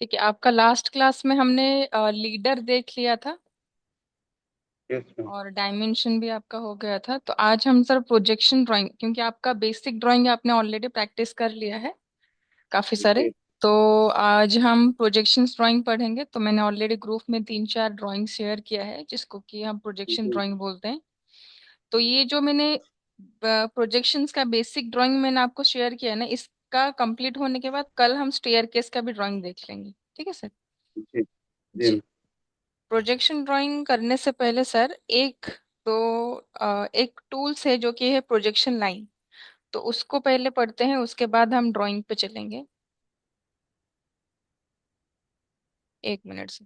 ठीक है, आपका लास्ट क्लास में हमने लीडर देख लिया था यस मैम। और डायमेंशन भी आपका हो गया था। तो आज हम सर प्रोजेक्शन ड्राइंग, क्योंकि आपका बेसिक ड्राइंग आपने ऑलरेडी प्रैक्टिस कर लिया है काफी सारे। जी। तो आज हम प्रोजेक्शन ड्राइंग पढ़ेंगे। तो मैंने ऑलरेडी ग्रुप में 3-4 ड्राइंग शेयर किया है जिसको कि हम प्रोजेक्शन जी। ड्राइंग बोलते हैं। तो ये जो मैंने प्रोजेक्शंस का बेसिक ड्राइंग मैंने आपको शेयर किया है ना, इसका कंप्लीट होने के बाद कल हम स्टेयर केस का भी ड्राइंग देख लेंगे। ठीक है सर? जी। जी जी। मैम। प्रोजेक्शन ड्राइंग करने से पहले सर एक टूल्स है जो कि है प्रोजेक्शन लाइन। तो उसको पहले पढ़ते हैं, उसके बाद हम ड्राइंग पे चलेंगे। 1 मिनट से।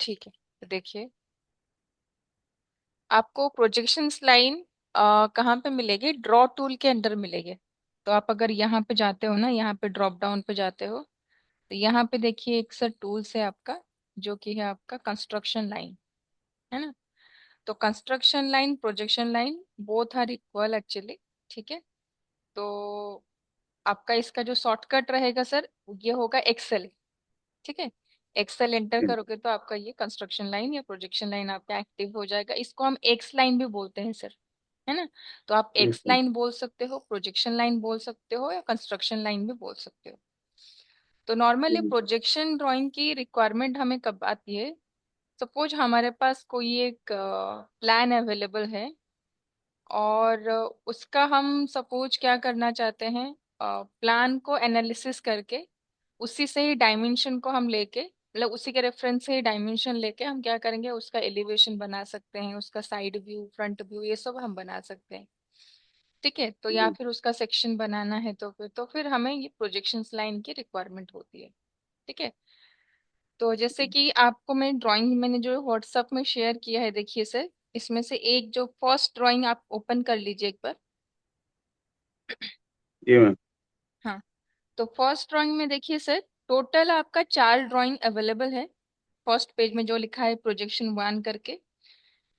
ठीक है, तो देखिए आपको प्रोजेक्शंस लाइन कहाँ पे मिलेगी? ड्रॉ टूल के अंदर मिलेगी। तो आप अगर यहाँ पे जाते हो ना, यहाँ पे ड्रॉप डाउन पे जाते हो, तो यहाँ पे देखिए एक सर टूल्स है आपका, जो कि है आपका कंस्ट्रक्शन लाइन, है ना? तो construction line, projection line, both are equal actually. ठीक है। तो आपका इसका जो शॉर्टकट रहेगा सर, ये होगा एक्सेल। ठीक है। एक्सेल एंटर जी। करोगे तो आपका ये कंस्ट्रक्शन लाइन या प्रोजेक्शन लाइन आपका एक्टिव हो जाएगा। इसको हम एक्स लाइन भी बोलते हैं सर, है ना? तो आप एक्स जी। लाइन बोल सकते हो, प्रोजेक्शन लाइन बोल सकते हो, या कंस्ट्रक्शन लाइन भी बोल सकते हो। तो नॉर्मली जी। प्रोजेक्शन ड्राइंग की रिक्वायरमेंट हमें कब आती है? सपोज हमारे पास कोई एक प्लान अवेलेबल है, और उसका हम सपोज क्या करना चाहते हैं, प्लान को एनालिसिस करके उसी से ही डायमेंशन को हम लेके, मतलब उसी के रेफरेंस से ही डायमेंशन लेके हम क्या करेंगे, उसका एलिवेशन बना सकते हैं, उसका साइड व्यू, फ्रंट व्यू, ये सब हम बना सकते हैं। ठीक है। तो या जी। फिर उसका सेक्शन बनाना है, तो फिर हमें ये प्रोजेक्शंस लाइन की रिक्वायरमेंट होती है। ठीक है। तो जैसे कि आपको मैं ड्राइंग मैंने जो व्हाट्सएप में शेयर किया है, देखिए सर, इसमें से एक जो फर्स्ट ड्राइंग आप ओपन कर लीजिए एक बार। जी मैम। हाँ। तो फर्स्ट ड्राइंग में देखिए सर, टोटल आपका 4 ड्राइंग अवेलेबल है। फर्स्ट पेज में जो लिखा है प्रोजेक्शन 1 करके।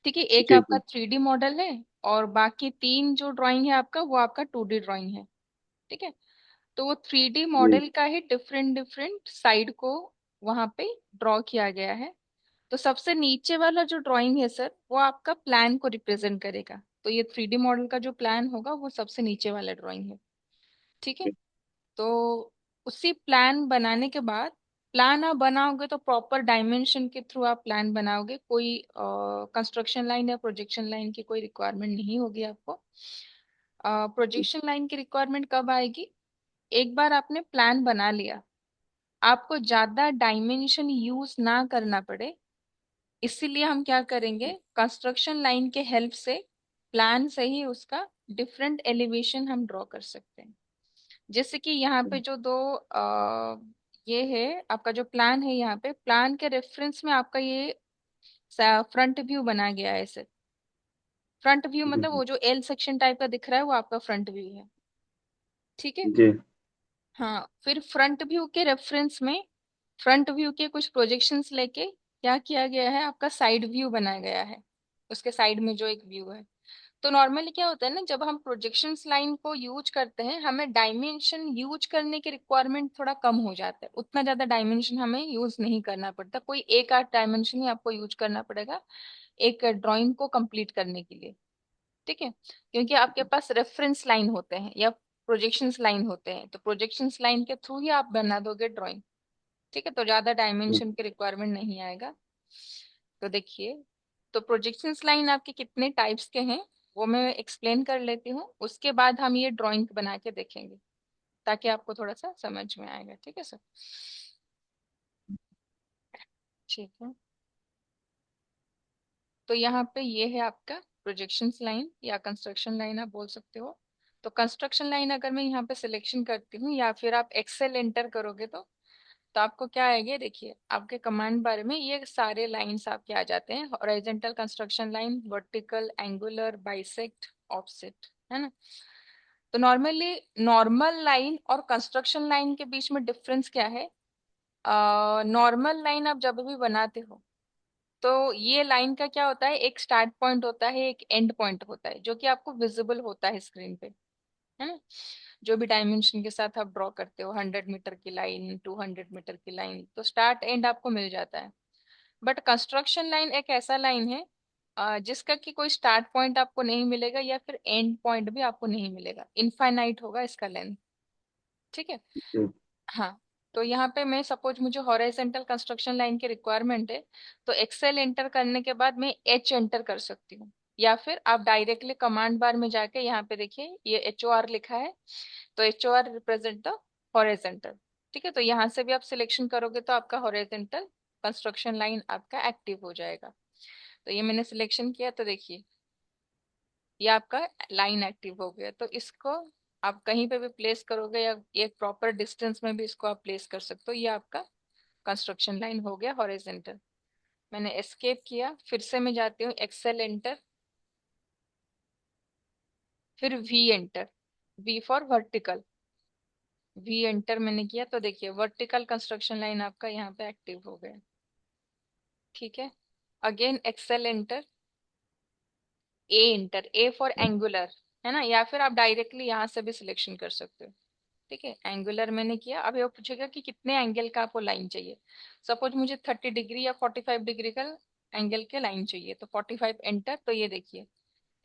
ठीक है। एक जी। आपका जी। 3D मॉडल है, और बाकी 3 जो ड्राइंग है आपका, वो आपका 2D ड्राइंग है। ठीक है। तो वो 3D जी। मॉडल का ही डिफरेंट डिफरेंट साइड को वहां पे ड्रॉ किया गया है। तो सबसे नीचे वाला जो ड्राइंग है सर, वो आपका प्लान को रिप्रेजेंट करेगा। तो ये 3D मॉडल का जो प्लान होगा वो सबसे नीचे वाला ड्राइंग है। ठीक है। तो उसी प्लान बनाने के बाद, प्लान आप बनाओगे तो प्रॉपर डायमेंशन के थ्रू आप प्लान बनाओगे, कोई कंस्ट्रक्शन लाइन या प्रोजेक्शन लाइन की कोई रिक्वायरमेंट नहीं होगी आपको। प्रोजेक्शन लाइन की रिक्वायरमेंट कब आएगी? एक बार आपने प्लान बना लिया, आपको ज्यादा डायमेंशन यूज ना करना पड़े, इसीलिए हम क्या करेंगे, कंस्ट्रक्शन लाइन के हेल्प से प्लान से ही उसका डिफरेंट एलिवेशन हम ड्रॉ कर सकते हैं। जैसे कि यहाँ पे जो दो ये है आपका जो प्लान है, यहाँ पे प्लान के रेफरेंस में आपका ये फ्रंट व्यू बना गया है सर। फ्रंट व्यू मतलब जी। वो जो एल सेक्शन टाइप का दिख रहा है, वो आपका फ्रंट व्यू है। ठीक है। जी। हाँ, फिर फ्रंट व्यू के रेफरेंस में फ्रंट व्यू के कुछ प्रोजेक्शंस लेके क्या किया गया है, आपका साइड व्यू बनाया गया है। उसके साइड में जो एक व्यू है। तो नॉर्मली क्या होता है ना, जब हम प्रोजेक्शंस लाइन को यूज करते हैं, हमें डायमेंशन यूज करने की रिक्वायरमेंट थोड़ा कम हो जाता है। उतना ज्यादा डायमेंशन हमें यूज नहीं करना पड़ता, कोई एक आध डायमेंशन ही आपको यूज करना पड़ेगा एक ड्राइंग को कंप्लीट करने के लिए। ठीक है। क्योंकि आपके पास रेफरेंस लाइन होते हैं या प्रोजेक्शंस लाइन होते हैं, तो प्रोजेक्शंस लाइन के थ्रू ही आप बना दोगे ड्राइंग। ठीक है। तो ज्यादा डायमेंशन की रिक्वायरमेंट नहीं आएगा। तो देखिए, तो प्रोजेक्शंस लाइन आपके कितने टाइप्स के हैं वो मैं एक्सप्लेन कर लेती हूँ, उसके बाद हम ये ड्राइंग बना के देखेंगे, ताकि आपको थोड़ा सा समझ में आएगा। ठीक है सर? ठीक है। तो यहाँ पे ये है आपका प्रोजेक्शंस लाइन या कंस्ट्रक्शन लाइन आप बोल सकते हो। तो कंस्ट्रक्शन लाइन अगर मैं यहाँ पे सिलेक्शन करती हूँ, या फिर आप एक्सेल एंटर करोगे, तो आपको क्या आएगा, देखिए आपके कमांड बारे में ये सारे लाइंस आपके आ जाते हैं। Horizontal construction line, vertical, angular, bisect, offset, है ना? तो नॉर्मली नॉर्मल लाइन और कंस्ट्रक्शन लाइन के बीच में डिफरेंस क्या है? नॉर्मल लाइन आप जब भी बनाते हो तो ये लाइन का क्या होता है, एक स्टार्ट पॉइंट होता है, एक एंड पॉइंट होता है, जो कि आपको विजिबल होता है स्क्रीन पे, है ना? जो भी डायमेंशन के साथ आप ड्रॉ करते हो, 100 मीटर की लाइन, 200 मीटर की लाइन, तो स्टार्ट एंड आपको मिल जाता है। बट कंस्ट्रक्शन लाइन एक ऐसा लाइन है जिसका कि कोई स्टार्ट पॉइंट आपको नहीं मिलेगा या फिर एंड पॉइंट भी आपको नहीं मिलेगा, इनफाइनाइट होगा इसका लेंथ। ठीक है। जी। हाँ। तो यहाँ पे मैं सपोज मुझे हॉरिजॉन्टल कंस्ट्रक्शन लाइन की रिक्वायरमेंट है, तो एक्सेल एंटर करने के बाद मैं एच एंटर कर सकती हूँ, या फिर आप डायरेक्टली कमांड बार में जाके यहाँ पे देखिए ये एच ओ आर लिखा है, तो H O R represent the horizontal. ठीक है, तो यहाँ से भी आप सिलेक्शन करोगे तो आपका हॉरिजॉन्टल कंस्ट्रक्शन लाइन आपका एक्टिव हो जाएगा। तो ये मैंने सिलेक्शन किया, तो देखिए ये आपका लाइन एक्टिव हो गया। तो इसको आप कहीं पे भी प्लेस करोगे या एक प्रॉपर डिस्टेंस में भी इसको आप प्लेस कर सकते हो, ये आपका कंस्ट्रक्शन लाइन हो गया हॉरिजॉन्टल। मैंने एस्केप किया, फिर से मैं जाती हूँ एक्सेल एंटर, फिर V enter, V for vertical, V enter मैंने किया, तो देखिए वर्टिकल कंस्ट्रक्शन लाइन आपका यहाँ पे एक्टिव हो गया। ठीक है। Again Excel enter, A enter, A for angular, है ना? या फिर आप डायरेक्टली यहाँ से भी सिलेक्शन कर सकते हो। ठीक है, एंगुलर मैंने किया। अब ये पूछेगा कि कितने एंगल का आपको लाइन चाहिए। सपोज मुझे 30 डिग्री या 45 डिग्री का एंगल के लाइन चाहिए, तो 45 एंटर, तो ये देखिए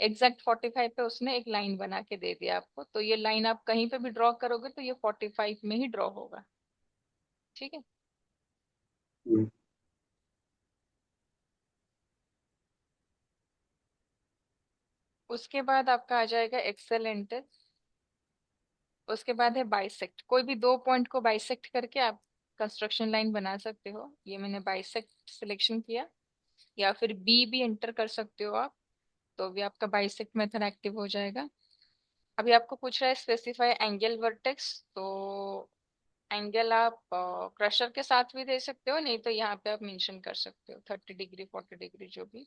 एग्जैक्ट 45 पे उसने एक लाइन बना के दे दिया आपको। तो ये लाइन आप कहीं पे भी ड्रॉ करोगे तो ये 45 में ही ड्रॉ होगा। ठीक है। जी। उसके बाद आपका आ जाएगा एक्सेल एंटर, उसके बाद है बाइसेक्ट। कोई भी दो पॉइंट को बाइसेक्ट करके आप कंस्ट्रक्शन लाइन बना सकते हो। ये मैंने बाइसेक्ट सिलेक्शन किया, या फिर बी भी एंटर कर सकते हो आप, तो भी आपका बाइसेक्ट मेथड एक्टिव हो जाएगा। अभी आपको पूछ रहा है स्पेसिफाई एंगल वर्टेक्स, तो एंगल आप क्रशर के साथ भी दे सकते हो, नहीं तो यहाँ पे आप मेंशन कर सकते हो 30 डिग्री 40 डिग्री जो भी।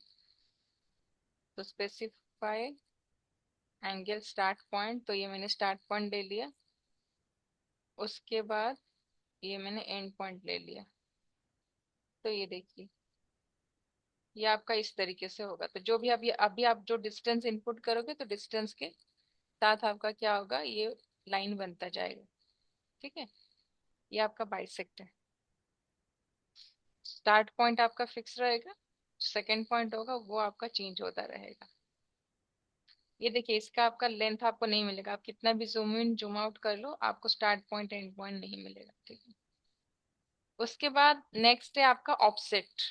तो स्पेसिफाई एंगल स्टार्ट पॉइंट, तो ये मैंने स्टार्ट पॉइंट ले लिया, उसके बाद ये मैंने एंड पॉइंट ले लिया। तो ये देखिए ये आपका इस तरीके से होगा। तो जो भी अभी आप जो डिस्टेंस इनपुट करोगे, तो डिस्टेंस के साथ आपका क्या होगा, ये लाइन बनता जाएगा। ठीक है, ये आपका बाइसेक्ट है। स्टार्ट पॉइंट आपका फिक्स रहेगा, सेकंड पॉइंट होगा वो आपका चेंज होता रहेगा। ये देखिए इसका आपका लेंथ आपको नहीं मिलेगा, आप कितना भी जूम इन जूम आउट कर लो, आपको स्टार्ट पॉइंट एंड पॉइंट नहीं मिलेगा। ठीक है। उसके बाद नेक्स्ट है आपका ऑफसेट।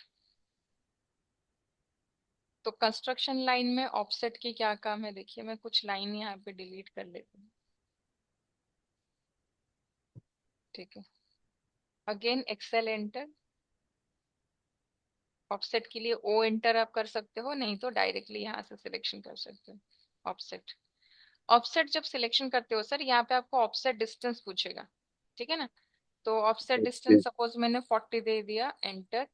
तो कंस्ट्रक्शन लाइन में ऑफसेट के क्या काम है, देखिए मैं कुछ लाइन यहाँ पे डिलीट कर लेती हूँ। ठीक है। अगेन एक्सेल एंटर, ऑफसेट के लिए ओ एंटर आप कर सकते हो, नहीं तो डायरेक्टली यहाँ से सिलेक्शन कर सकते हो ऑफसेट। ऑफसेट जब सिलेक्शन करते हो सर, यहाँ पे आपको ऑफसेट डिस्टेंस पूछेगा। ठीक है ना? तो ऑफसेट ओके। डिस्टेंस सपोज मैंने 40 दे दिया, एंटर।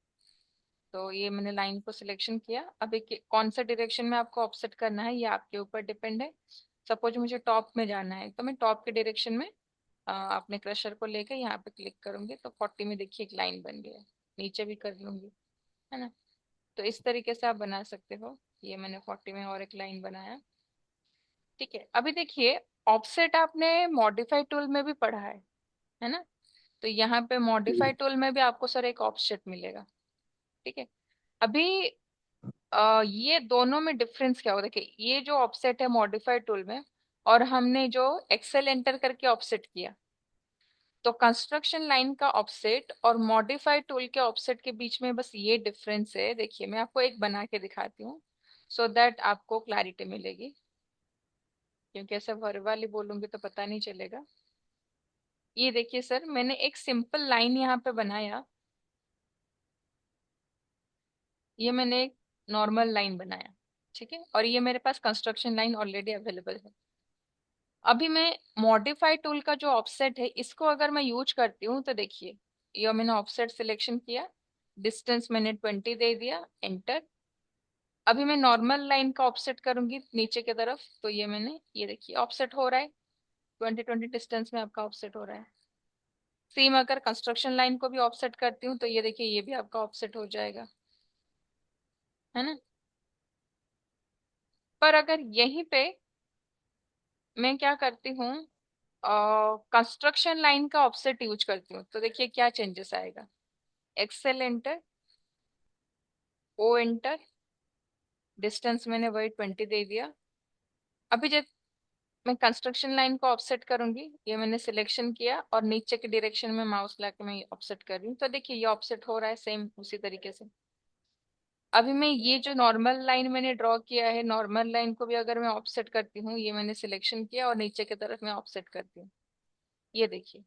तो ये मैंने लाइन को सिलेक्शन किया। अभी कौन सा डायरेक्शन में आपको ऑफसेट करना है ये आपके ऊपर डिपेंड है। सपोज मुझे टॉप में जाना है, तो मैं टॉप के डायरेक्शन में अपने क्रशर को लेकर यहाँ पे क्लिक करूंगी, तो 40 में देखिए एक लाइन बन गया। नीचे भी कर लूंगी, है ना? तो इस तरीके से आप बना सकते हो। ये मैंने 40 में और एक लाइन बनाया। ठीक है। अभी देखिए ऑफसेट आपने मॉडिफाई टूल में भी पढ़ा है ना? तो यहाँ पे मॉडिफाई टूल में भी आपको सर एक ऑफसेट मिलेगा। ठीक है। अभी ये दोनों में डिफरेंस क्या होता है कि ये जो ऑफसेट है मॉडिफाई टूल में, और हमने जो एक्सेल एंटर करके ऑफसेट किया, तो कंस्ट्रक्शन लाइन का ऑफसेट और मॉडिफाई टूल के ऑफसेट के बीच में बस ये डिफरेंस है। देखिए मैं आपको एक बना के दिखाती हूँ, सो दैट आपको क्लैरिटी मिलेगी, क्योंकि ऐसे वर्बली बोलूंगी तो पता नहीं चलेगा। ये देखिए सर, मैंने एक सिंपल लाइन यहाँ पे बनाया, ये मैंने एक नॉर्मल लाइन बनाया। ठीक है, और ये मेरे पास कंस्ट्रक्शन लाइन ऑलरेडी अवेलेबल है। अभी मैं मॉडिफाई टूल का जो ऑफसेट है इसको अगर मैं यूज करती हूँ, तो देखिए ये मैंने ऑफसेट सिलेक्शन किया, डिस्टेंस मैंने 20 दे दिया, एंटर। अभी मैं नॉर्मल लाइन का ऑफसेट करूंगी नीचे की तरफ, तो ये मैंने, ये देखिए ऑफसेट हो रहा है। 20-20 डिस्टेंस में आपका ऑफसेट हो रहा है। सेम अगर कंस्ट्रक्शन लाइन को भी ऑफसेट करती हूँ तो ये देखिए ये भी आपका ऑफसेट हो जाएगा, है ना। पर अगर यहीं पे मैं क्या करती हूँ, कंस्ट्रक्शन लाइन का ऑफसेट यूज करती हूँ, तो देखिए क्या चेंजेस आएगा। XL enter, O enter, distance मैंने वही 20 दे दिया। अभी जब मैं कंस्ट्रक्शन लाइन को ऑफसेट करूंगी, ये मैंने सिलेक्शन किया और नीचे के डायरेक्शन में माउस लाके मैं ऑफसेट कर रही हूँ, तो देखिए ये ऑफसेट हो रहा है सेम उसी तरीके से। अभी मैं ये जो नॉर्मल लाइन मैंने ड्रॉ किया है, नॉर्मल लाइन को भी अगर मैं ऑफसेट करती हूँ, ये मैंने सिलेक्शन किया और नीचे की तरफ मैं ऑफसेट करती हूँ, ये देखिए।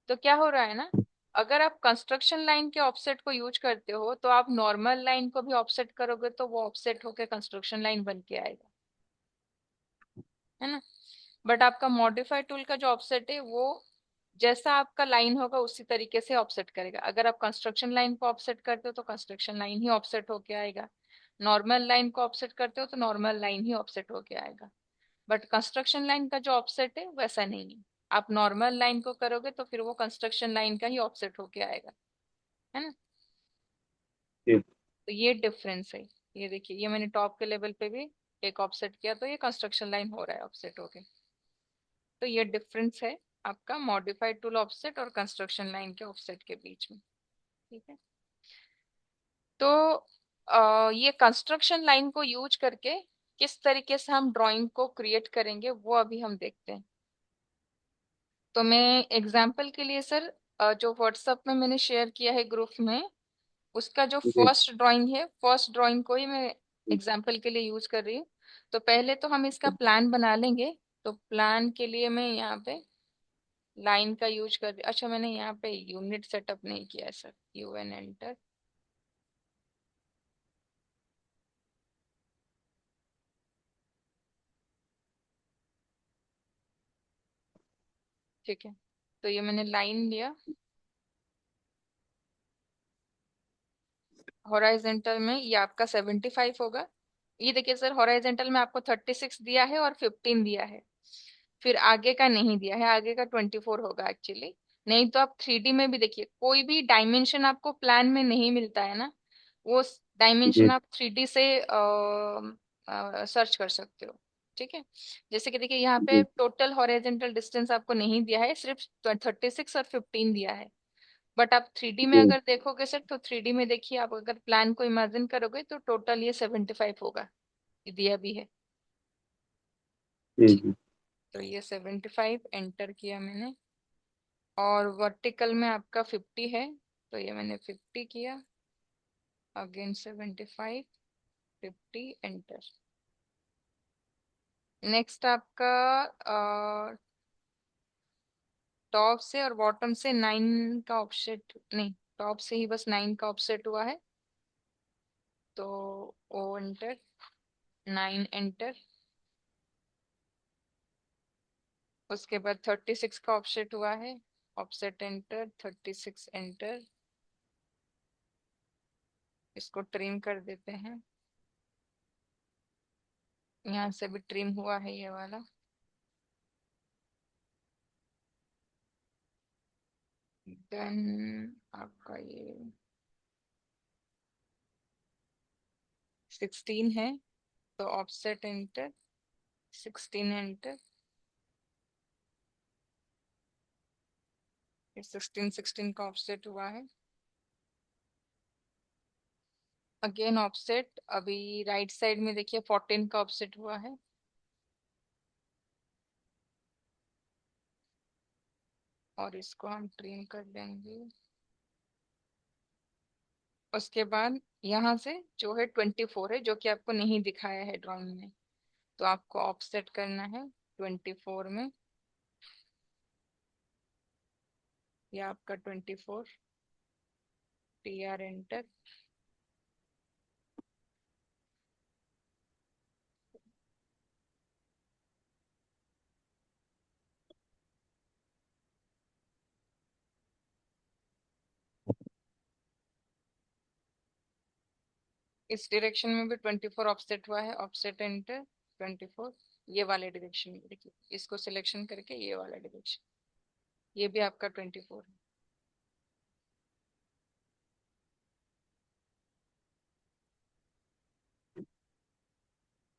तो क्या हो रहा है ना, अगर आप कंस्ट्रक्शन लाइन के ऑफसेट को यूज करते हो तो आप नॉर्मल लाइन को भी ऑफसेट करोगे तो वो ऑफसेट होकर कंस्ट्रक्शन लाइन बन के आएगा, है ना। बट आपका मॉडिफाई टूल का जो ऑफसेट है वो जैसा आपका लाइन होगा उसी तरीके से ऑफसेट करेगा। अगर आप कंस्ट्रक्शन लाइन को ऑफसेट करते हो तो कंस्ट्रक्शन लाइन ही ऑफसेट होके आएगा, नॉर्मल लाइन को ऑफसेट करते हो तो नॉर्मल लाइन ही ऑफसेट होके आएगा। बट कंस्ट्रक्शन लाइन का जो ऑफसेट है वैसा नहीं है, आप नॉर्मल लाइन को करोगे तो फिर वो कंस्ट्रक्शन लाइन का ही ऑफसेट होके आएगा, है ना। ठीक। तो ये डिफरेंस है। ये देखिए ये मैंने टॉप के लेवल पे भी एक ऑफसेट किया तो ये कंस्ट्रक्शन लाइन हो रहा है ऑफसेट होके। तो ये डिफरेंस है आपका मॉडिफाइड टूल ऑफसेट और कंस्ट्रक्शन लाइन के ऑफसेट के बीच में, ठीक है। तो ये कंस्ट्रक्शन लाइन को यूज करके किस तरीके से हम ड्राइंग को क्रिएट करेंगे वो अभी हम देखते हैं। तो मैं एग्जाम्पल के लिए सर, जो व्हाट्सएप में मैंने शेयर किया है ग्रुप में, उसका जो जी। फर्स्ट ड्राइंग है, फर्स्ट ड्राइंग को ही मैं एग्जाम्पल के लिए यूज कर रही हूँ। तो पहले तो हम इसका प्लान बना लेंगे। तो प्लान के लिए मैं यहाँ पे लाइन का यूज कर, अच्छा मैंने यहाँ पे यूनिट सेटअप नहीं किया है सर, यूएन एंटर। ठीक है, तो ये मैंने लाइन लिया। हॉराइजेंटल में ये आपका 75 होगा। ये देखिए सर, हॉराइजेंटल में आपको 36 दिया है और 15 दिया है, फिर आगे का नहीं दिया है, आगे का 24 होगा एक्चुअली। नहीं तो आप 3D में भी देखिए, कोई भी डायमेंशन आपको प्लान में नहीं मिलता है ना, वो डायमेंशन जी। आप 3D से सर्च कर सकते हो। ठीक है, जैसे कि देखिए यहाँ पे जी। टोटल हॉरिजॉन्टल डिस्टेंस आपको नहीं दिया है, सिर्फ 36 और 15 दिया है। बट आप 3D में जी। अगर देखोगे सर, तो 3D में देखिए, आप अगर प्लान को इमेजिन करोगे तो टोटल ये 75 होगा, ये दिया भी है। जी। ठीक, जी। तो ये 75 एंटर किया मैंने। और वर्टिकल में आपका 50 है, तो ये मैंने 50 किया, अगेन 75, 50 एंटर। नेक्स्ट आपका टॉप से और बॉटम से 9 का ऑफसेट नहीं, टॉप से ही बस 9 का ऑफसेट हुआ है, तो ओ एंटर, 9 एंटर। उसके बाद 36 का ऑफसेट हुआ है, ऑफसेट एंटर, 36 एंटर। इसको ट्रिम कर देते हैं, यहाँ से भी ट्रिम हुआ है ये वाला। देन आपका ये 16 है, तो ऑफसेट एंटर, 16 एंटर। 16 16 का ऑफसेट हुआ है, अगेन ऑफसेट। अभी राइट साइड में देखिए 14 का ऑफसेट हुआ है, और इसको हम ट्रिम कर लेंगे। उसके बाद यहाँ से जो है 24 है, जो कि आपको नहीं दिखाया है ड्राइंग में, तो आपको ऑफसेट करना है 24 में। ये आपका 24, टी आर एंटर। इस डायरेक्शन में भी 24 ऑफसेट हुआ है, ऑफसेट एंटर, 24। ये वाले डायरेक्शन में देखिए, इसको सिलेक्शन करके ये वाला डायरेक्शन, ये भी आपका 24 है।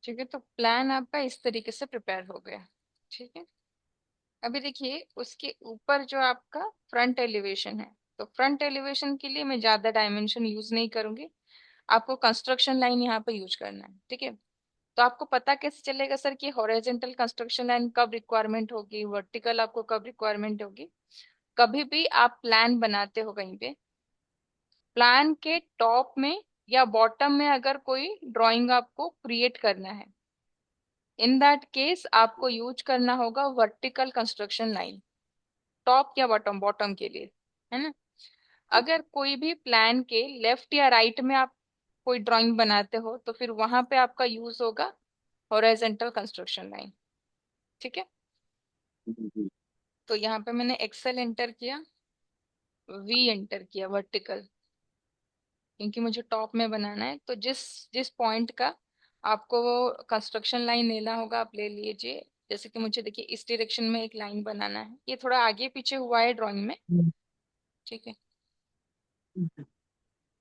ठीक है, तो प्लान आपका इस तरीके से प्रिपेयर हो गया। ठीक है, अभी देखिए उसके ऊपर जो आपका फ्रंट एलिवेशन है, तो फ्रंट एलिवेशन के लिए मैं ज्यादा डायमेंशन यूज नहीं करूंगी, आपको कंस्ट्रक्शन लाइन यहाँ पे यूज करना है। ठीक है, तो आपको पता कैसे चलेगा सर कि हॉरिजॉन्टल कंस्ट्रक्शन लाइन कब रिक्वायरमेंट होगी, वर्टिकल आपको कब रिक्वायरमेंट होगी? कभी भी आप प्लान बनाते हो कहीं पे, प्लान के टॉप में या बॉटम में अगर कोई ड्राइंग आपको क्रिएट करना है, इन दैट केस आपको यूज करना होगा वर्टिकल कंस्ट्रक्शन लाइन, टॉप या बॉटम, बॉटम के लिए, है ना। अगर कोई भी प्लान के लेफ्ट या राइट में आप कोई ड्राइंग बनाते हो तो फिर वहां पे आपका यूज होगा हॉरिजॉन्टल कंस्ट्रक्शन लाइन। ठीक है, तो यहाँ पे मैंने एक्सेल एंटर किया, वी एंटर किया वर्टिकल, क्योंकि मुझे टॉप में बनाना है। तो जिस जिस पॉइंट का आपको कंस्ट्रक्शन लाइन लेना होगा आप ले लीजिए। जैसे कि मुझे देखिए इस डायरेक्शन में एक लाइन बनाना है, ये थोड़ा आगे पीछे हुआ है ड्राइंग में। ठीक है,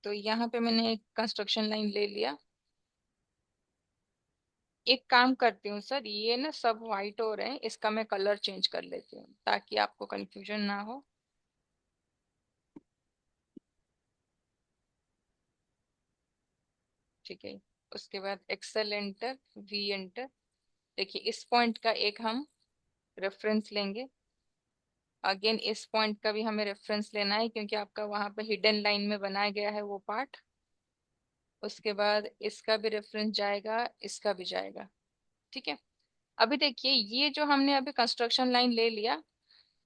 तो यहाँ पे मैंने एक कंस्ट्रक्शन लाइन ले लिया। एक काम करती हूँ सर, ये ना सब वाइट हो रहे हैं, इसका मैं कलर चेंज कर लेती हूँ ताकि आपको कंफ्यूजन ना हो। ठीक है, उसके बाद एक्सेल एंटर, वी एंटर। देखिए इस पॉइंट का एक हम रेफरेंस लेंगे, अगेन इस पॉइंट का भी हमें रेफरेंस लेना है क्योंकि आपका वहां पे हिडन लाइन में बनाया गया है वो पार्ट। उसके बाद इसका भी रेफरेंस जाएगा, इसका भी जाएगा। ठीक है, अभी देखिए ये जो हमने अभी कंस्ट्रक्शन लाइन ले लिया,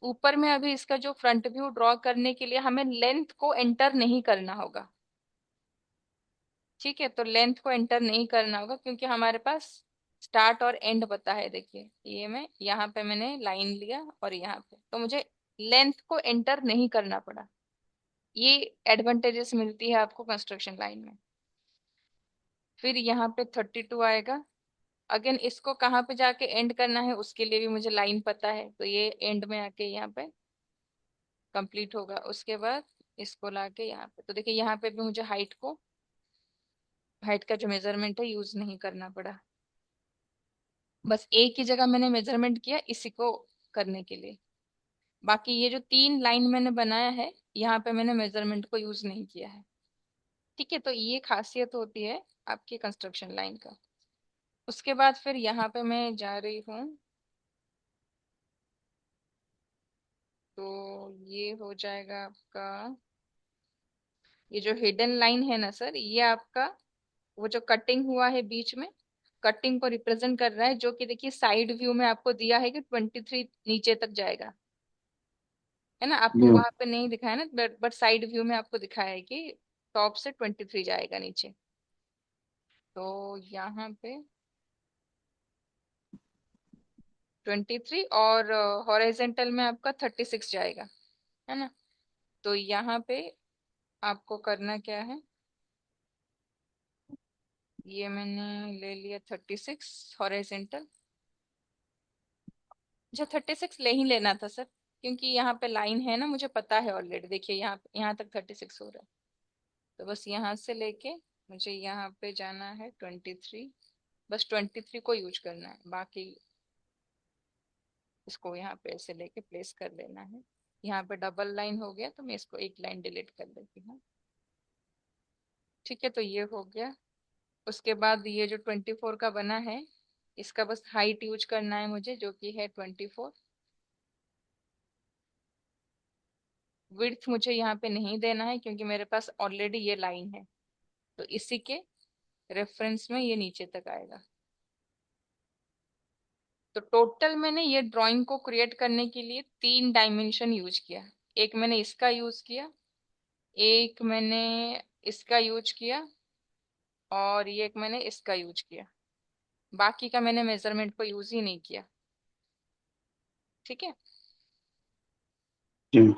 ऊपर में अभी इसका जो फ्रंट व्यू ड्रॉ करने के लिए हमें लेंथ को एंटर नहीं करना होगा। ठीक है, तो लेंथ को एंटर नहीं करना होगा क्योंकि हमारे पास स्टार्ट और एंड पता है। देखिए ये मैं यहाँ पे मैंने लाइन लिया और यहाँ पे तो मुझे लेंथ को एंटर नहीं करना पड़ा। ये एडवांटेजेस मिलती है आपको कंस्ट्रक्शन लाइन में। फिर यहाँ पे 32 आएगा, अगेन इसको कहाँ पे जाके एंड करना है उसके लिए भी मुझे लाइन पता है, तो ये एंड में आके यहाँ पे कंप्लीट होगा। उसके बाद इसको लाके यहाँ पे, तो देखिए यहाँ पे भी मुझे हाइट का जो मेजरमेंट है यूज नहीं करना पड़ा, बस एक ही जगह मैंने मेजरमेंट किया इसी को करने के लिए। बाकी ये जो 3 लाइन मैंने बनाया है यहाँ पे मैंने मेजरमेंट को यूज नहीं किया है। ठीक है, तो ये खासियत होती है आपकी कंस्ट्रक्शन लाइन का। उसके बाद फिर यहाँ पे मैं जा रही हूँ, तो ये हो जाएगा आपका, ये जो हिडन लाइन है ना सर, ये आपका वो जो कटिंग हुआ है बीच में, कटिंग को रिप्रेजेंट कर रहा है, जो कि देखिए साइड व्यू में आपको दिया है कि 23 नीचे तक जाएगा, है ना। आपको हम्म, वहां पे नहीं दिखाया ना, बट साइड व्यू में आपको दिखाया है कि टॉप से 23 जाएगा नीचे। तो यहाँ पे 23 और हॉरिजेंटल में आपका 36 जाएगा, है ना। तो यहाँ पे आपको करना क्या है, ये मैंने ले लिया 36 हॉरिजेंटल। अच्छा 36 ले ही लेना था सर, क्योंकि यहाँ पे लाइन है ना, मुझे पता है ऑलरेडी। देखिए यहाँ यहाँ तक 36 हो रहा है, तो बस यहाँ से लेके मुझे यहाँ पे जाना है 23, बस 23 को यूज करना है, बाकी इसको यहाँ पे ऐसे लेके प्लेस कर लेना है। यहाँ पे डबल लाइन हो गया तो मैं इसको एक लाइन डिलीट कर देती हूँ। ठीक है, तो ये हो गया। उसके बाद ये जो 24 का बना है, इसका बस हाइट यूज करना है मुझे, जो कि है 24। विड्थ मुझे यहाँ पे नहीं देना है क्योंकि मेरे पास ऑलरेडी ये लाइन है, तो इसी के रेफरेंस में ये नीचे तक आएगा। तो टोटल मैंने ये ड्राइंग को क्रिएट करने के लिए 3 डायमेंशन यूज किया। एक मैंने इसका यूज किया, एक मैंने इसका यूज किया, और ये एक मैंने इसका यूज किया। बाकी का मैंने मेजरमेंट को यूज ही नहीं किया। ठीक है, जी।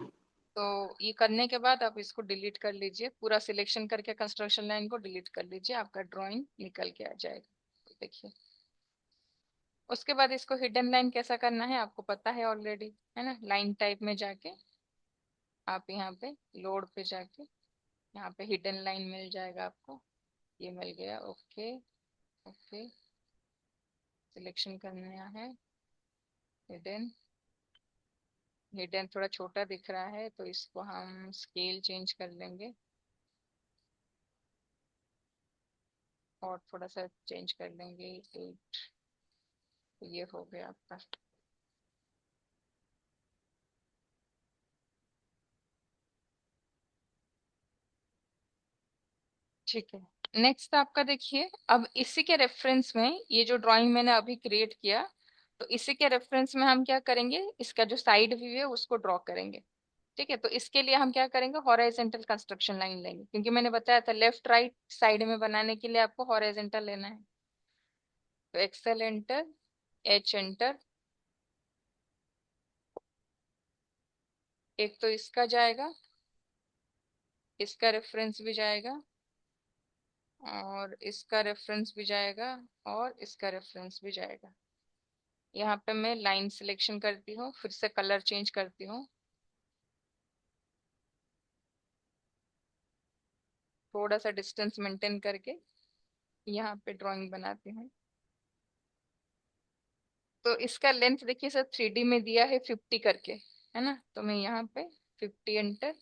तो ये करने के बाद आप इसको डिलीट कर लीजिए, पूरा सिलेक्शन करके कंस्ट्रक्शन लाइन को डिलीट कर लीजिए, आपका ड्राइंग निकल के आ जाएगा। तो देखिए उसके बाद इसको हिडन लाइन कैसा करना है आपको पता है ऑलरेडी, है ना। लाइन टाइप में जाके आप यहाँ पे लोड पे जाके यहाँ पे हिडन लाइन मिल जाएगा आपको। ये मिल गया, ओके। ओके, सिलेक्शन करना है हिडन। हिडन थोड़ा छोटा दिख रहा है तो इसको हम स्केल चेंज कर लेंगे और थोड़ा सा चेंज कर लेंगे 8। ये हो गया आपका। ठीक है, नेक्स्ट आपका देखिए, अब इसी के रेफरेंस में ये जो ड्राइंग मैंने अभी क्रिएट किया, तो इसी के रेफरेंस में हम क्या करेंगे, इसका जो साइड व्यू है उसको ड्रॉ करेंगे। ठीक है, तो इसके लिए हम क्या करेंगे, हॉरिजॉन्टल कंस्ट्रक्शन लाइन लेंगे, क्योंकि मैंने बताया था लेफ्ट राइट साइड में बनाने के लिए आपको हॉरिजॉन्टल लेना है। तो एक्सेल एंटर, एच एंटर। एक तो इसका जाएगा, इसका रेफरेंस भी जाएगा, और इसका रेफरेंस भी जाएगा, और इसका रेफरेंस भी जाएगा। यहाँ पे मैं लाइन सिलेक्शन करती हूँ, फिर से कलर चेंज करती हूँ, थोड़ा सा डिस्टेंस मेंटेन करके यहाँ पे ड्राइंग बनाती हूँ। तो इसका लेंथ देखिए सर, 3D में दिया है 50 करके, है ना। तो मैं यहाँ पे 50 एंटर।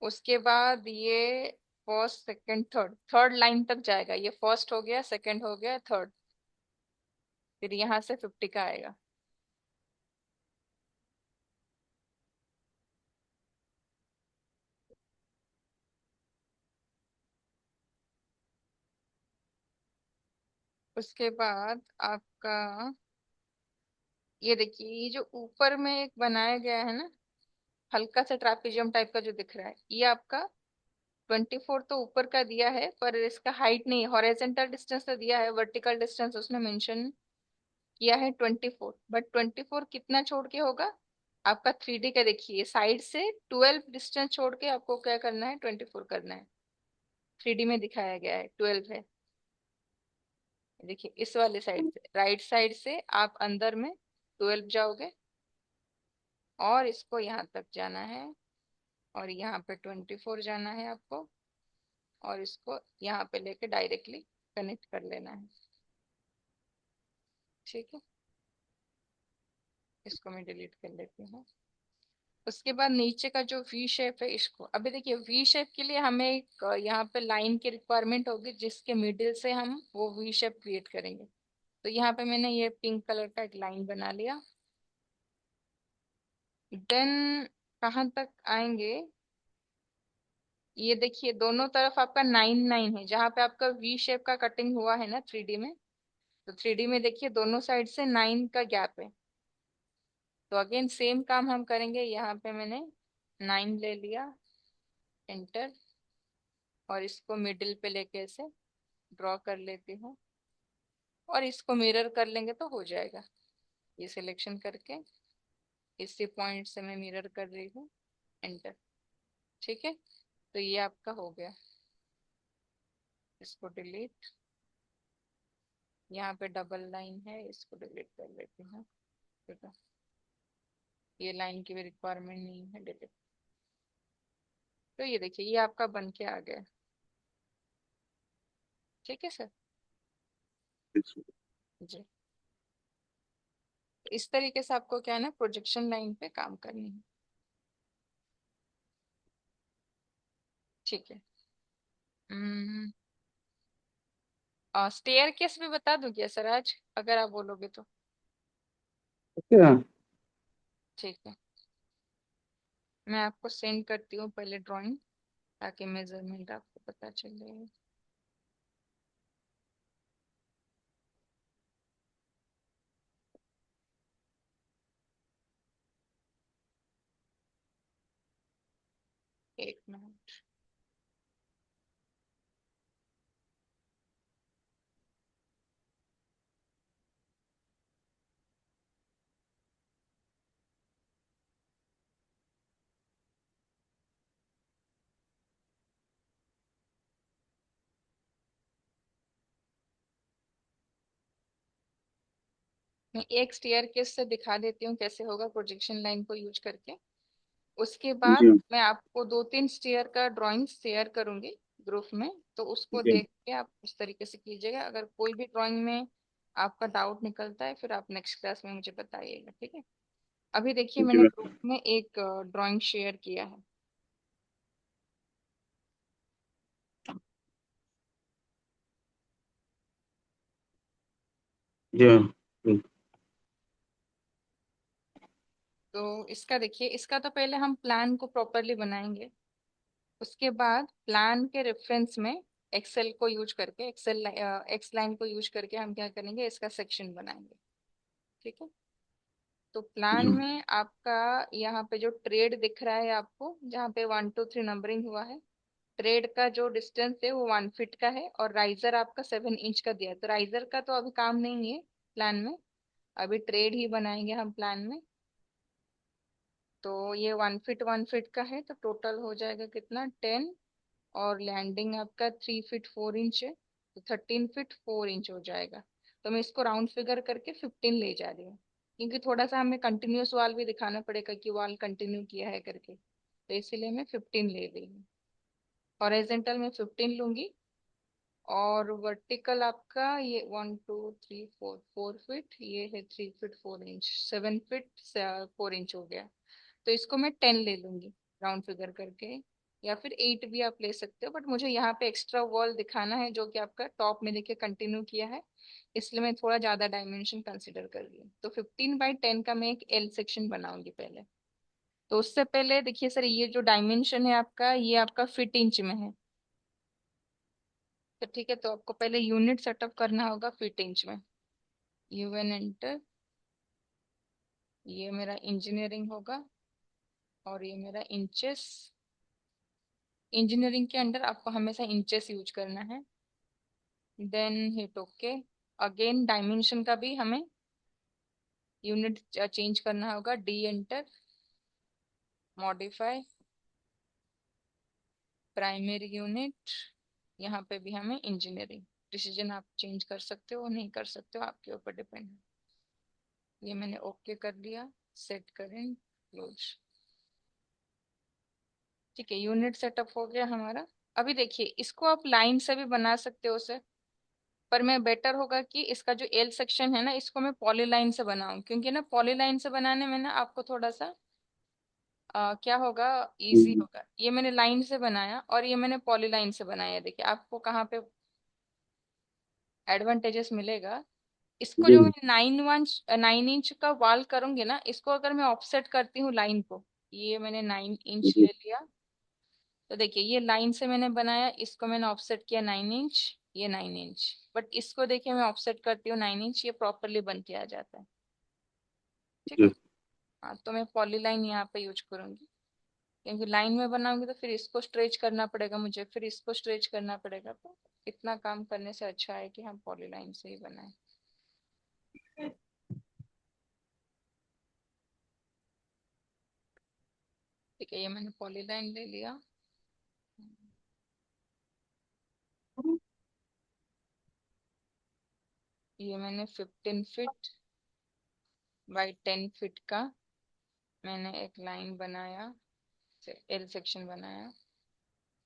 उसके बाद ये first second third, third line तक जाएगा। ये फर्स्ट हो गया, सेकंड हो गया, थर्ड, फिर यहाँ से 50 का आएगा। उसके बाद आपका ये देखिए, ये जो ऊपर में एक बनाया गया है ना, हल्का सा ट्रापेजियम टाइप का जो दिख रहा है, ये आपका 24 तो ऊपर का दिया है, पर इसका हाइट नहीं, हॉरिजॉन्टल डिस्टेंस तो दिया है, वर्टिकल डिस्टेंस उसने मेंशन किया है 24। बट 24 कितना छोड़ के होगा आपका, 3D का देखिए साइड से 12 डिस्टेंस छोड़ के आपको क्या करना है, 24 करना है। 3D में दिखाया गया है 12 है। देखिए इस वाले साइड से, राइट साइड से आप अंदर में 12 जाओगे, और इसको यहाँ तक जाना है, और यहाँ पे 24 जाना है आपको, और इसको यहाँ पे लेके डायरेक्टली कनेक्ट कर लेना है। ठीक है, इसको मैं डिलीट कर लेती हूँ। उसके बाद नीचे का जो वी शेप है, इसको अभी देखिए, वी शेप के लिए हमें एक यहाँ पे लाइन की रिक्वायरमेंट होगी, जिसके मिडिल से हम वो वी शेप क्रिएट करेंगे। तो यहाँ पे मैंने ये पिंक कलर का एक लाइन बना लिया। देन कहाँ तक आएंगे, ये देखिए दोनों तरफ आपका 9 9 है, जहाँ पे आपका वी शेप का कटिंग हुआ है ना 3D में। तो 3D में देखिए दोनों साइड से 9 का गैप है। तो अगेन सेम काम हम करेंगे, यहाँ पे मैंने 9 ले लिया, एंटर, और इसको मिडिल पे लेके ऐसे ड्रॉ कर लेती हूँ, और इसको मिरर कर लेंगे तो हो जाएगा। ये सिलेक्शन करके इसी पॉइंट से मैं मिरर कर रही हूँ, एंटर। ठीक है, तो ये आपका हो गया। इसको डिलीट, यहाँ पे डबल लाइन है, इसको डिलीट कर लेती हूँ। ठीक है, ये लाइन की भी रिक्वायरमेंट नहीं है, डिलीट। तो ये देखिए, ये आपका बन के आ गया। ठीक है सर जी। इस तरीके से आपको क्या है ना, प्रोजेक्शन लाइन पे काम करनी है। ठीक है, स्टेयर केस भी बता दूं क्या सर आज, अगर आप बोलोगे तो। क्या? ठीक है, मैं आपको सेंड करती हूँ पहले ड्राइंग, ताकि मेजरमेंट आपको पता चले। एक मिनट। मैं एक स्टेयर केस से दिखा देती हूँ कैसे होगा प्रोजेक्शन लाइन को यूज करके। उसके जी बाद मैं आपको 2-3 स्टेयर का ड्राइंग शेयर करूंगी ग्रुप में। तो उसको जी देख के आप उस तरीके से कीजिएगा। अगर कोई भी ड्राइंग में आपका डाउट निकलता है फिर आप नेक्स्ट क्लास में मुझे बताइएगा, ठीक है। अभी देखिए जी मैंने ग्रुप मैम। में एक ड्राइंग शेयर किया है। जी मैम। तो इसका देखिए, इसका तो पहले हम प्लान को प्रॉपरली बनाएंगे। उसके बाद प्लान के रेफरेंस में एक्सेल को यूज करके, एक्स लाइन को यूज करके हम क्या करेंगे, इसका सेक्शन बनाएंगे, ठीक है। तो प्लान जी में आपका यहाँ पे जो ट्रेड दिख रहा है आपको, जहाँ पे 1 2 3 नंबरिंग हुआ है, ट्रेड का जो डिस्टेंस है वो 1 फीट का है और राइजर आपका 7 इंच का दिया है। तो राइजर का तो अभी काम नहीं है प्लान में, अभी ट्रेड ही बनाएंगे हम प्लान में। तो ये 1 फीट 1 फीट का है तो टोटल हो जाएगा कितना, 10। और लैंडिंग आपका 3 फीट 4 इंच है तो 13 फीट 4 इंच हो जाएगा। तो मैं इसको राउंड फिगर करके 15 ले जा रही हूँ, क्योंकि थोड़ा सा हमें कंटिन्यूअस वाल भी दिखाना पड़ेगा कि वाल कंटिन्यू किया है करके, तो इसीलिए मैं 15 ले रही हूँ। हॉरिजॉन्टल में 15 लूंगी। और वर्टिकल आपका ये 1 2 3 4 4 फीट, ये है 3 फीट 4 इंच, 7 फीट 4 इंच हो गया। तो इसको मैं 10 ले लूंगी राउंड फिगर करके, या फिर 8 भी आप ले सकते हो, बट मुझे यहाँ पे एक्स्ट्रा वॉल दिखाना है जो कि आपका टॉप में देखिए कंटिन्यू किया है, इसलिए मैं थोड़ा ज्यादा डायमेंशन कंसिडर कर रही हूँ। तो 15/10 का मैं एक एल सेक्शन बनाऊंगी पहले। तो उससे पहले देखिए सर, ये जो डायमेंशन है आपका, ये आपका फीट इंच में है। तो ठीक है, तो आपको पहले यूनिट सेटअप करना होगा फीट इंच में। यूएन एंटर, ये मेरा इंजीनियरिंग होगा और ये मेरा इंचेस। इंजीनियरिंग के अंडर आपको हमेशा इंचेस यूज करना है। Then hit okay. Again dimension का भी हमें यूनिट चेंज करना होगा, D enter, modify, primary unit. यहाँ पे भी हमें इंजीनियरिंग, डिसीजन आप चेंज कर सकते हो नहीं कर सकते हो, आपके ऊपर डिपेंड है। ये मैंने ओके कर दिया, सेट करें, क्लोज। ठीक है, यूनिट सेटअप हो गया हमारा। अभी देखिए इसको आप लाइन से भी बना सकते हो सर, पर मैं बेटर होगा कि इसका जो एल सेक्शन है ना, इसको मैं पॉलीलाइन से बनाऊं, क्योंकि ना पॉलीलाइन से बनाने में ना आपको थोड़ा सा क्या होगा, इजी जी होगा। ये मैंने लाइन से बनाया और ये मैंने पॉलीलाइन से बनाया, देखिए आपको कहाँ पे एडवांटेजेस मिलेगा। इसको जी जो मैं 9 इंच का वाल करूंगी ना, इसको अगर मैं ऑफसेट करती हूँ लाइन को, ये मैंने 9 इंच जी ले लिया। तो देखिए ये लाइन से मैंने बनाया, इसको मैंने ऑफसेट किया 9 इंच, ये 9 इंच। बट इसको देखिए मैं ऑफसेट करती हूँ 9 इंच, ये प्रॉपरली बन के आ जाता है, ठीक है। जी हाँ, तो मैं पॉलीलाइन यहाँ पे यूज करूंगी, क्योंकि लाइन में बनाऊंगी तो फिर इसको स्ट्रेच करना पड़ेगा मुझे, फिर इसको स्ट्रेच करना पड़ेगा, तो इतना काम करने से अच्छा है कि हम पॉलीलाइन से ही बनाएं। ठीक है, ये मैंने पॉलीलाइन ले लिया। ये मैंने 15 फीट बाई 10 फीट का मैंने एक लाइन बनाया, एल सेक्शन बनाया।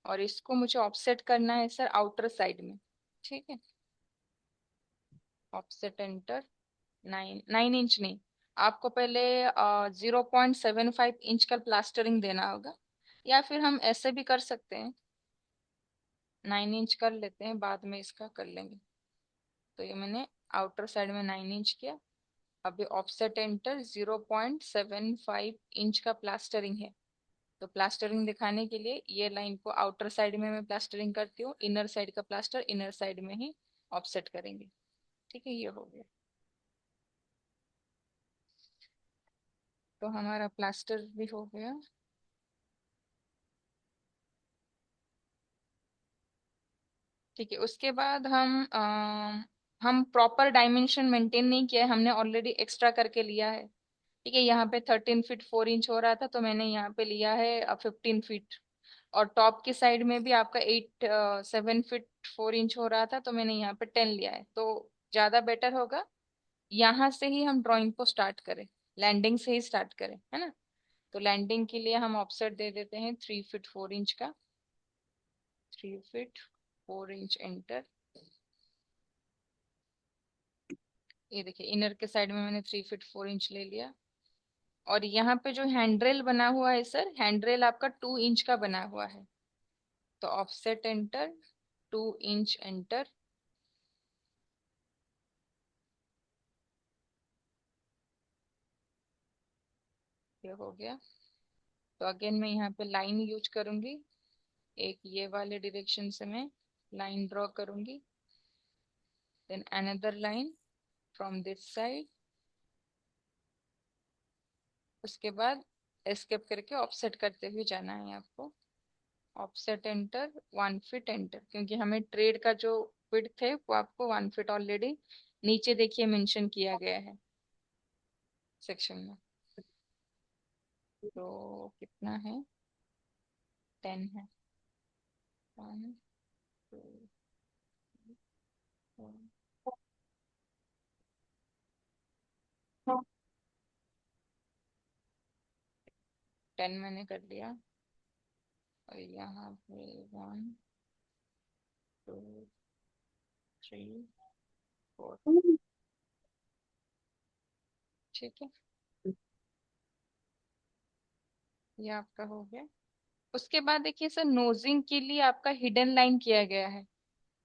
और इसको मुझे ऑफसेट करना है सर आउटर साइड में, ठीक है। ऑफसेट एंटर, 9 9 इंच नहीं, आपको पहले 0.75 इंच का प्लास्टरिंग देना होगा, या फिर हम ऐसे भी कर सकते हैं, 9 इंच कर लेते हैं, बाद में इसका कर लेंगे। तो ये मैंने आउटर साइड में 9 इंच किया। अभी ऑफसेट एंटर, 0.75 इंच का प्लास्टरिंग है। तो प्लास्टरिंग दिखाने के लिए ये लाइन को आउटर साइड में मैं प्लास्टरिंग करती हूँ, इनर साइड का प्लास्टर इनर साइड में ही ऑफसेट करेंगे, ठीक है। ये हो गया, तो हमारा प्लास्टर भी हो गया। ठीक है, उसके बाद हम प्रॉपर डायमेंशन मेंटेन नहीं किया है, हमने ऑलरेडी एक्स्ट्रा करके लिया है। ठीक है, यहाँ पे 13 फीट 4 इंच हो रहा था तो मैंने यहाँ पे लिया है 15 फीट। और टॉप की साइड में भी आपका 7 फीट 4 इंच हो रहा था तो मैंने यहाँ पे 10 लिया है, तो ज्यादा बेटर होगा यहाँ से ही हम ड्राइंग को स्टार्ट करें, लैंडिंग से ही स्टार्ट करें, है ना। तो लैंडिंग के लिए हम ऑफसेट दे देते हैं 3 फीट 4 इंच का। 3 फीट 4 इंच एंटर। ये देखिए इनर के साइड में मैंने 3 फीट 4 इंच ले लिया। और यहाँ पे जो हैंड्रेल बना हुआ है सर, हैंड्रेल आपका 2 इंच का बना हुआ है। तो ऑफसेट एंटर, 2 इंच एंटर। ये हो गया। तो अगेन मैं यहाँ पे लाइन यूज करूंगी। एक ये वाले डायरेक्शन से मैं लाइन ड्रॉ करूंगी, then another line from this side. उसके बाद एस्केप करके ऑफसेट करते हुए जाना है आपको। ऑफसेट एंटर, 1 फीट एंटर, क्योंकि हमें ट्रेड का जो विड्थ है वो आपको 1 फीट ऑलरेडी नीचे देखिए मेंशन किया गया है सेक्शन में। तो कितना है, 10 है। 10 मैंने कर लिया। और यहाँ पे 1 2 3 4। ठीक है, ये आपका हो गया। उसके बाद देखिए सर, नोजिंग के लिए आपका हिडन लाइन किया गया है।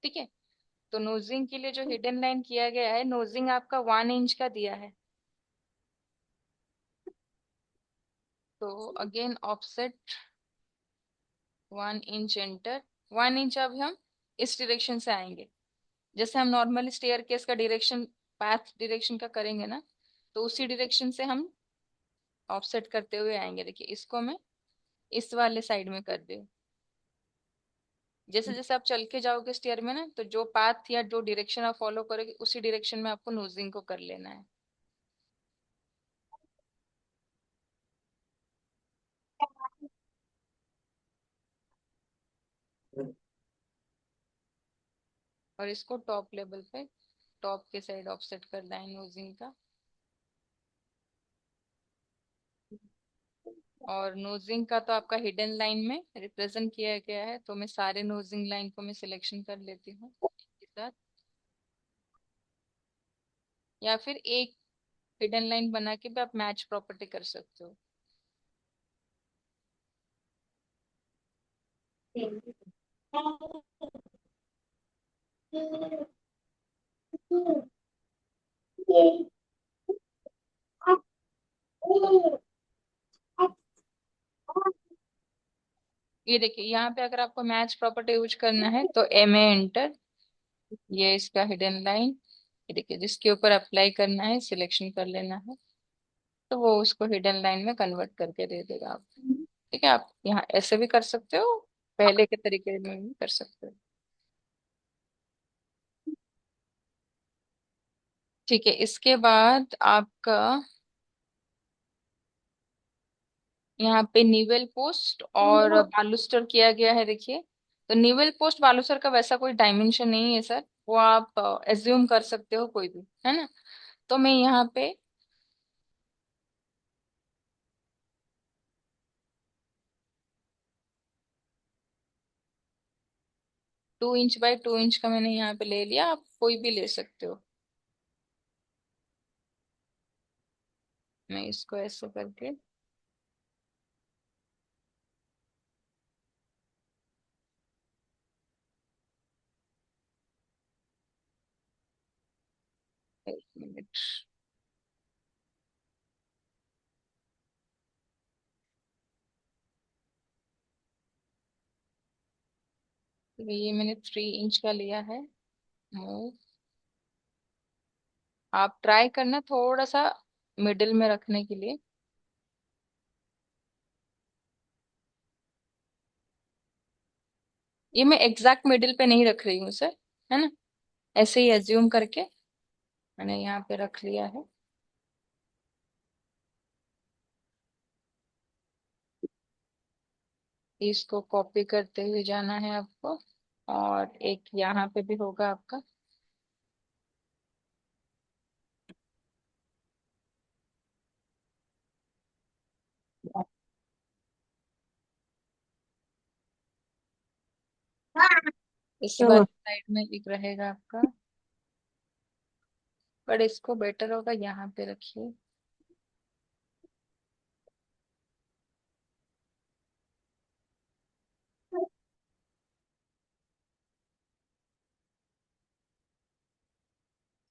ठीक है, तो नोजिंग के लिए जो हिडन लाइन किया गया है, नोजिंग आपका 1 इंच का दिया है। तो again offset 1 inch enter. 1 inch अब हम इस डायरेक्शन से आएंगे, जैसे हम नॉर्मल स्टेयर केस का डायरेक्शन, पाथ डायरेक्शन का करेंगे ना, तो उसी डायरेक्शन से हम ऑफसेट करते हुए आएंगे। देखिए इसको मैं इस वाले साइड में कर दे। जैसे जैसे आप चल के जाओगे स्टेयर में ना, तो जो पाथ या जो डायरेक्शन आप फॉलो करोगे उसी डायरेक्शन में आपको नोजिंग को कर लेना है। और इसको टॉप लेवल पे, टॉप के साइड ऑफसेट करना है नोजिंग का। और नोजिंग का तो आपका हिडन लाइन में रिप्रेजेंट किया गया है, तो मैं सारे नोजिंग लाइन को मैं सिलेक्शन कर लेती हूँ एक साथ। या फिर एक हिडन लाइन बना के भी आप मैच प्रॉपर्टी कर सकते हो। ये देखिए यहाँ पे अगर आपको मैच प्रॉपर्टी यूज करना है तो एम ए एंटर। ये इसका हिडन लाइन, ये देखिए जिसके ऊपर अप्लाई करना है सिलेक्शन कर लेना है, तो वो उसको हिडन लाइन में कन्वर्ट करके दे देगा आप। ठीक है, आप यहाँ ऐसे भी कर सकते हो, पहले के तरीके में भी कर सकते हो। ठीक है, इसके बाद आपका यहाँ पे निवेल पोस्ट और बालूस्टर किया गया है। देखिए, तो निवेल पोस्ट बालूस्टर का वैसा कोई डायमेंशन नहीं है सर, वो आप एज्यूम कर सकते हो कोई भी, है ना। तो मैं यहाँ पे 2 इंच बाय 2 इंच का मैंने यहाँ पे ले लिया, आप कोई भी ले सकते हो। मैं इसको ऐसे करके, 1 मिनट। तो ये मैंने 3 इंच का लिया है। मूव। आप ट्राई करना थोड़ा सा मिडिल में रखने के लिए। ये मैं एग्जैक्ट मिडिल पे नहीं रख रही हूँ सर, है ना, ऐसे ही एज्यूम करके मैंने यहाँ पे रख लिया है। इसको कॉपी करते हुए जाना है आपको। और एक यहाँ पे भी होगा आपका। इस चलो। वाली साइड में एक रहेगा आपका, पर इसको बेटर होगा यहाँ पे रखिए।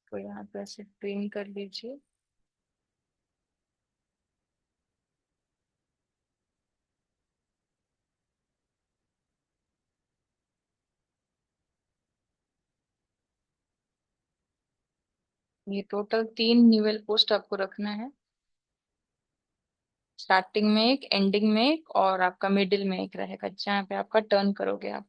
तो यहाँ पे ऐसे ट्रिम कर लीजिए। ये टोटल 3 निवेल पोस्ट आपको रखना है। स्टार्टिंग में एक, एंडिंग में एक, और आपका मिडिल में एक रहेगा जहाँ पे आपका टर्न करोगे आप।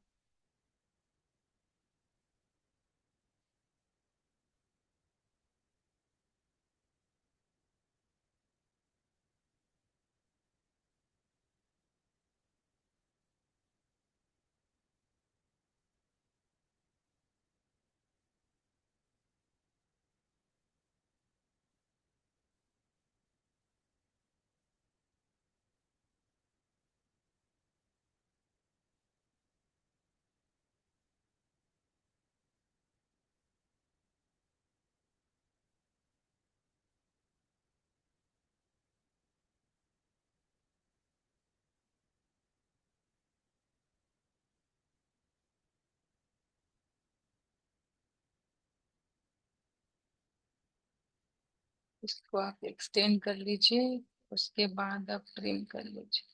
इसको आप एक्सटेंड कर लीजिए, उसके बाद आप ट्रिम कर लीजिए।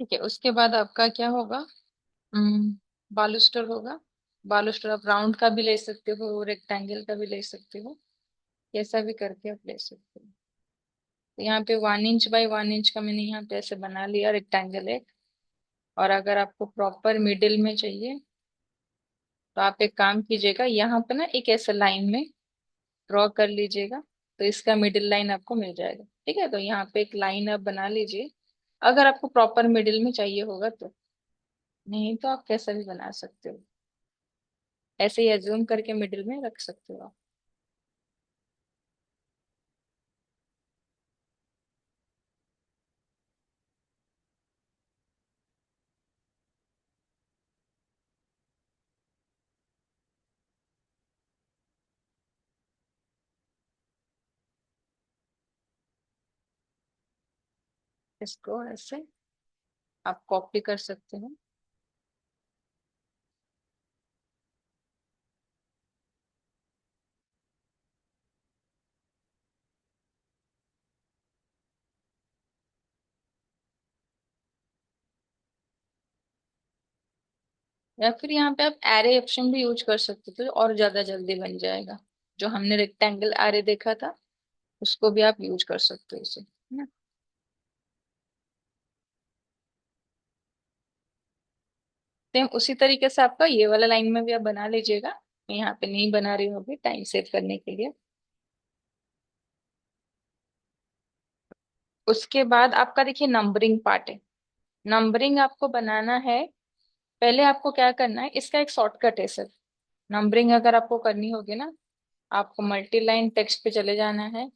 ठीक है, उसके बाद आपका क्या होगा? बालूस्टर होगा। बालूस्टर आप राउंड का भी ले सकते हो, रेक्टेंगल का भी ले सकते हो, कैसा भी करके आप ले सकते हो। तो यहाँ पे 1 इंच बाय 1 इंच का मैंने यहाँ पे ऐसे बना लिया रेक्टेंगल एक। और अगर आपको प्रॉपर मिडिल में चाहिए तो आप एक काम कीजिएगा, यहाँ पे ना एक ऐसे लाइन में ड्रॉ कर लीजिएगा, तो इसका मिडिल लाइन आपको मिल जाएगा। ठीक है, तो यहाँ पे एक लाइन आप बना लीजिए, अगर आपको प्रॉपर मिडिल में चाहिए होगा तो। नहीं तो आप कैसा भी बना सकते हो, ऐसे ही एज्यूम करके मिडिल में रख सकते हो आप। इसको ऐसे आप कॉपी कर सकते हो। या फिर यहाँ पे आप एरे ऑप्शन भी यूज कर सकते थे और ज्यादा जल्दी बन जाएगा। जो हमने रेक्टेंगल एरे देखा था, उसको भी आप यूज कर सकते हो इसे, है ना। सेम उसी तरीके से आपका ये वाला लाइन में भी आप बना लीजिएगा। मैं यहाँ पे नहीं बना रही हूँ अभी, टाइम सेव करने के लिए। उसके बाद आपका देखिए नंबरिंग पार्ट है। नंबरिंग आपको बनाना है। पहले आपको क्या करना है, इसका एक शॉर्टकट है सर। नंबरिंग अगर आपको करनी होगी ना, आपको मल्टी लाइन टेक्स्ट पे चले जाना है।